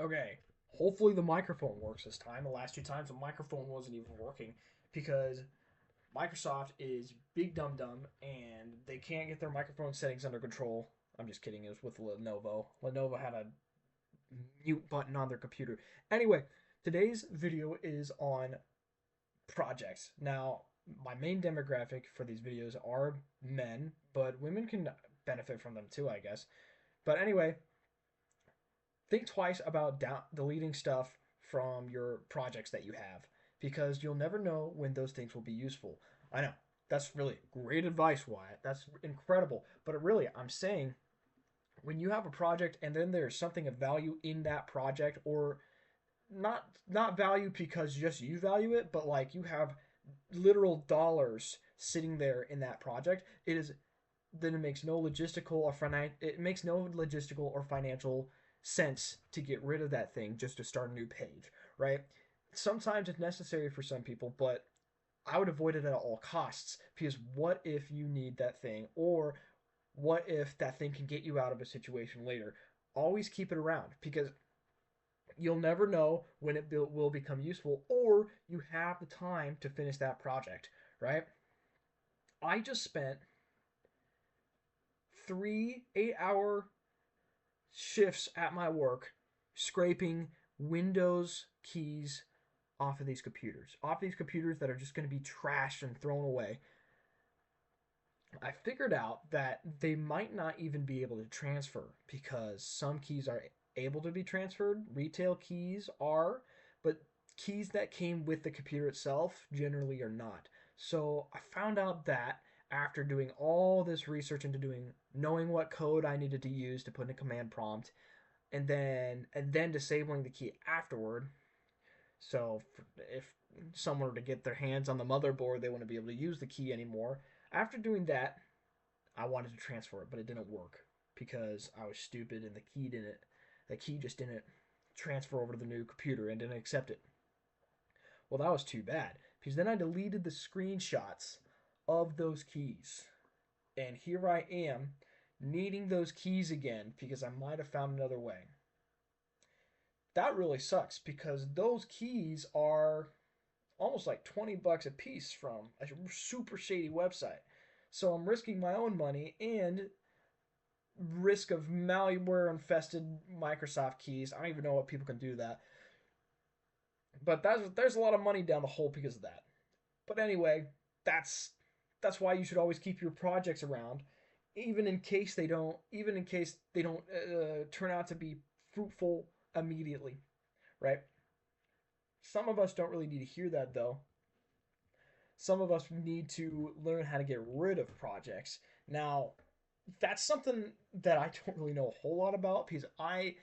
Okay. Hopefully the microphone works this time. The last two times the microphone wasn't even working because Microsoft is big dum dum and they can't get their microphone settings under control. I'm just kidding. It was with Lenovo. Lenovo had a mute button on their computer. Anyway, today's video is on projects. Now, my main demographic for these videos are men, but women can benefit from them too, I guess. But anyway, think twice about deleting stuff from your projects that you have because you'll never know when those things will be useful. I know that's really great advice, Wyatt. That's incredible. But really, I'm saying when you have a project and then there's something of value in that project, or not value because just you value it, but like you have literal dollars sitting there in that project, it is then it makes no logistical or financial sense to get rid of that thing just to start a new page, right? Sometimes it's necessary for some people, but I would avoid it at all costs because what if you need that thing, or what if that thing can get you out of a situation later? Always keep it around because you'll never know when it will become useful, or you have the time to finish that project, right? I just spent 3 8-hour shifts at my work scraping Windows keys off these computers that are just going to be trashed and thrown away. I figured out that they might not even be able to transfer because some keys are able to be transferred. Retail keys are, but keys that came with the computer itself generally are not. So I found out that after doing all this research into knowing what code I needed to use to put in a command prompt, and then disabling the key afterward. So if someone were to get their hands on the motherboard, they wouldn't be able to use the key anymore. After doing that, I wanted to transfer it, but it didn't work because I was stupid and the key just didn't transfer over to the new computer and didn't accept it. Well, that was too bad because then I deleted the screenshots of those keys. And here I am needing those keys again because I might have found another way. That really sucks because those keys are almost like 20 bucks a piece from a super shady website. So I'm risking my own money and risk of malware infested Microsoft keys. I don't even know what people can do that. But there's a lot of money down the hole because of that. But anyway, that's that's why you should always keep your projects around, even in case they don't turn out to be fruitful immediately, right? Some of us don't really need to hear that though. Some of us need to learn how to get rid of projects. Now, that's something that I don't really know a whole lot about because I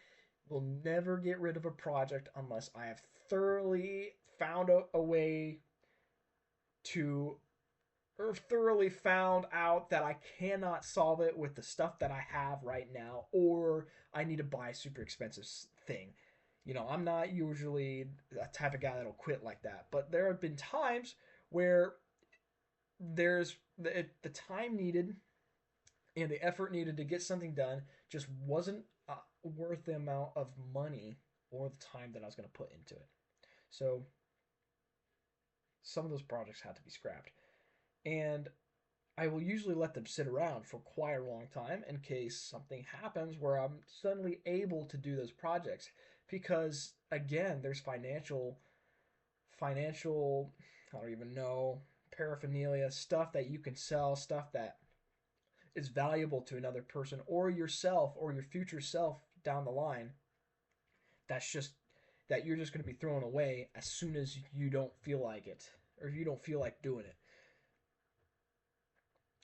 will never get rid of a project unless I have thoroughly found a way to, or thoroughly found out that I cannot solve it with the stuff that I have right now, or I need to buy a super expensive thing. I'm not usually a type of guy that'll quit like that, but there have been times where there's the time needed and the effort needed to get something done just wasn't worth the amount of money or the time that I was going to put into it. So some of those projects had to be scrapped. And I will usually let them sit around for quite a long time in case something happens where I'm suddenly able to do those projects. Because again, there's financial, I don't even know, paraphernalia, stuff that you can sell, stuff that is valuable to another person or yourself or your future self down the line. That's just that you're just going to be thrown away as soon as you don't feel like it or you don't feel like doing it.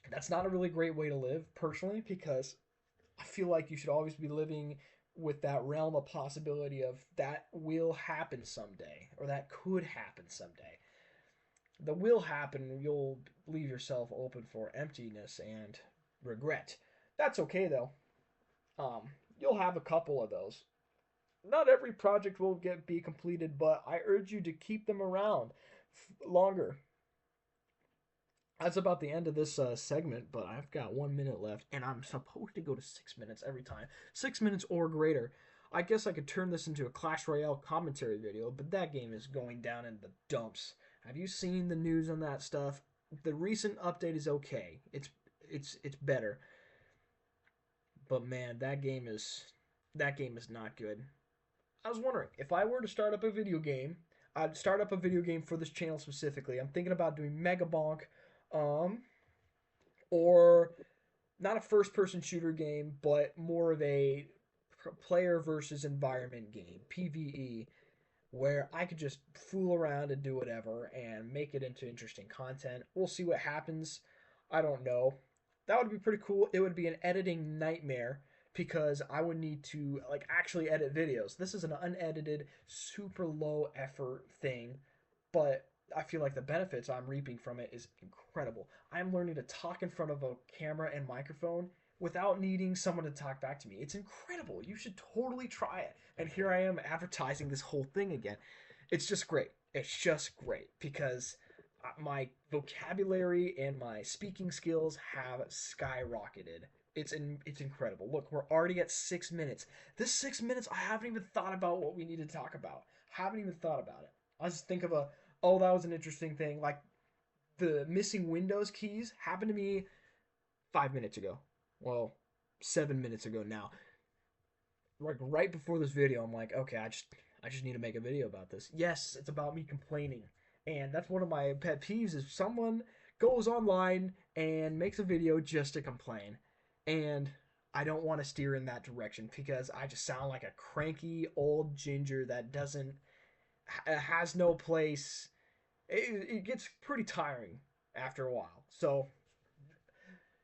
That's not a really great way to live personally because I feel like you should always be living with that realm of possibility of that will happen someday or that could happen someday. The will happen, you'll leave yourself open for emptiness and regret. That's okay though. You'll have a couple of those. Not every project will be completed, but I urge you to keep them around longer. That's about the end of this segment, but I've got 1 minute left, and I'm supposed to go to 6 minutes every time, 6 minutes or greater. I guess I could turn this into a Clash Royale commentary video, but that game is going down in the dumps. Have you seen the news on that stuff? The recent update is okay. It's better, but man, that game is not good. I was wondering if I were to start up a video game, I'd start up a video game for this channel specifically. I'm thinking about doing Mega Bonk, um, or not a first-person shooter game, but more of a player versus environment game, PvE, where I could just fool around and do whatever and make it into interesting content. We'll see what happens. I don't know. That would be pretty cool. It would be an editing nightmare because I would need to like actually edit videos. This is an unedited, super low effort thing, but I feel like the benefits I'm reaping from it is incredible. I'm learning to talk in front of a camera and microphone without needing someone to talk back to me. It's incredible. You should totally try it. And here I am advertising this whole thing again. It's just great. It's just great because my vocabulary and my speaking skills have skyrocketed. It's incredible. Look, we're already at 6 minutes. This 6 minutes, I haven't even thought about what we need to talk about. Haven't even thought about it. I just think of oh, that was an interesting thing. Like the missing Windows keys happened to me 5 minutes ago. Well, 7 minutes ago now. Like right before this video, I'm like, okay, I just need to make a video about this. Yes, it's about me complaining. And that's one of my pet peeves is someone goes online and makes a video just to complain. And I don't want to steer in that direction because I just sound like a cranky old ginger that doesn't has no place. It gets pretty tiring after a while. So,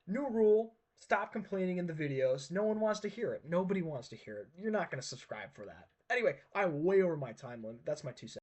new rule, stop complaining in the videos. No one wants to hear it. Nobody wants to hear it. You're not going to subscribe for that. Anyway, I'm way over my time limit. That's my 2 cents.